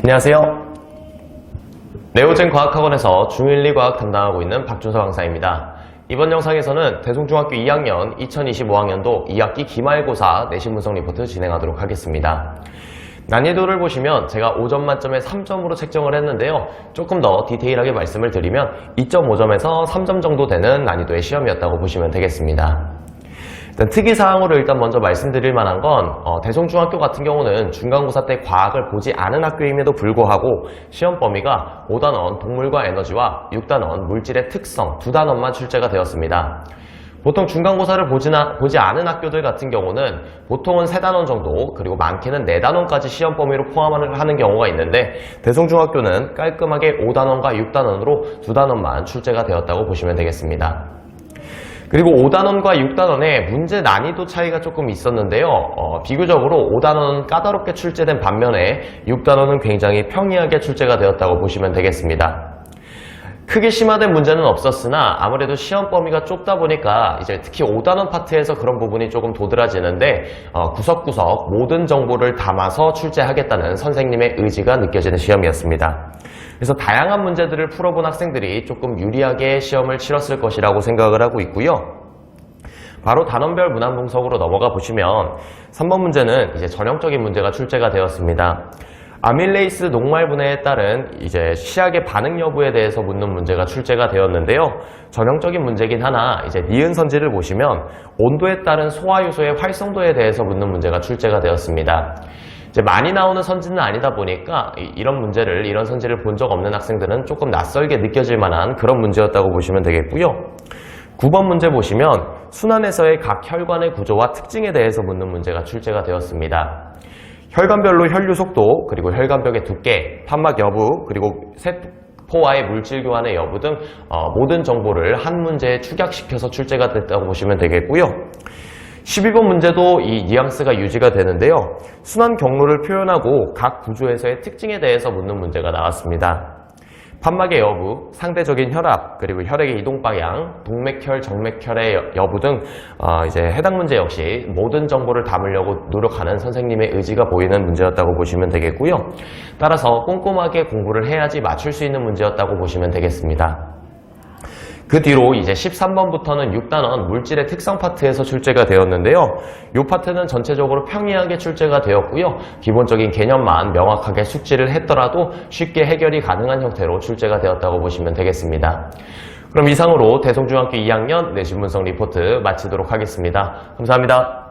안녕하세요. 네오젠 과학학원에서 중1, 2과학 담당하고 있는 박준서 강사입니다. 이번 영상에서는 대송중학교 2학년 2025학년도 2학기 기말고사 내신 분석 리포트 진행하도록 하겠습니다. 난이도를 보시면 제가 5점 만점에 3점으로 책정을 했는데요. 조금 더 디테일하게 말씀을 드리면 2.5점에서 3점 정도 되는 난이도의 시험이었다고 보시면 되겠습니다. 일단 특이사항으로 일단 먼저 말씀드릴 만한 건 대송중학교 같은 경우는 중간고사 때 과학을 보지 않은 학교임에도 불구하고 시험 범위가 5단원 동물과 에너지와 6단원 물질의 특성 두 단원만 출제가 되었습니다. 보통 중간고사를 보지 않은 학교들 같은 경우는 보통은 3단원 정도 그리고 많게는 4단원까지 시험 범위로 포함을 하는 경우가 있는데 대송중학교는 깔끔하게 5단원과 6단원으로 2단원만 출제가 되었다고 보시면 되겠습니다. 그리고 5단원과 6단원의 문제 난이도 차이가 조금 있었는데요. 비교적으로 5단원은 까다롭게 출제된 반면에 6단원은 굉장히 평이하게 출제가 되었다고 보시면 되겠습니다. 크게 심화된 문제는 없었으나 아무래도 시험 범위가 좁다 보니까 이제 특히 5단원 파트에서 그런 부분이 조금 도드라지는데 구석구석 모든 정보를 담아서 출제하겠다는 선생님의 의지가 느껴지는 시험이었습니다. 그래서 다양한 문제들을 풀어본 학생들이 조금 유리하게 시험을 치렀을 것이라고 생각을 하고 있고요. 바로 단원별 문항 분석으로 넘어가 보시면 3번 문제는 이제 전형적인 문제가 출제가 되었습니다. 아밀레이스 녹말 분해에 따른 이제 시약의 반응 여부에 대해서 묻는 문제가 출제가 되었는데요. 전형적인 문제긴 하나 이제 니은 선지를 보시면 온도에 따른 소화 요소의 활성도에 대해서 묻는 문제가 출제가 되었습니다. 이제 많이 나오는 선지는 아니다 보니까 이런 선지를 본 적 없는 학생들은 조금 낯설게 느껴질 만한 그런 문제였다고 보시면 되겠고요. 9번 문제 보시면 순환에서의 각 혈관의 구조와 특징에 대해서 묻는 문제가 출제가 되었습니다. 혈관별로 혈류 속도, 그리고 혈관벽의 두께, 판막 여부, 그리고 세포와의 물질 교환의 여부 등 모든 정보를 한 문제에 축약시켜서 출제가 됐다고 보시면 되겠고요. 12번 문제도 이 뉘앙스가 유지가 되는데요. 순환 경로를 표현하고 각 구조에서의 특징에 대해서 묻는 문제가 나왔습니다. 판막의 여부, 상대적인 혈압, 그리고 혈액의 이동 방향, 동맥혈, 정맥혈의 여부 등 이제 해당 문제 역시 모든 정보를 담으려고 노력하는 선생님의 의지가 보이는 문제였다고 보시면 되겠고요. 따라서 꼼꼼하게 공부를 해야지 맞출 수 있는 문제였다고 보시면 되겠습니다. 그 뒤로 이제 13번부터는 6단원 물질의 특성 파트에서 출제가 되었는데요. 이 파트는 전체적으로 평이하게 출제가 되었고요. 기본적인 개념만 명확하게 숙지를 했더라도 쉽게 해결이 가능한 형태로 출제가 되었다고 보시면 되겠습니다. 그럼 이상으로 대송중학교 2학년 내신 분석 리포트 마치도록 하겠습니다. 감사합니다.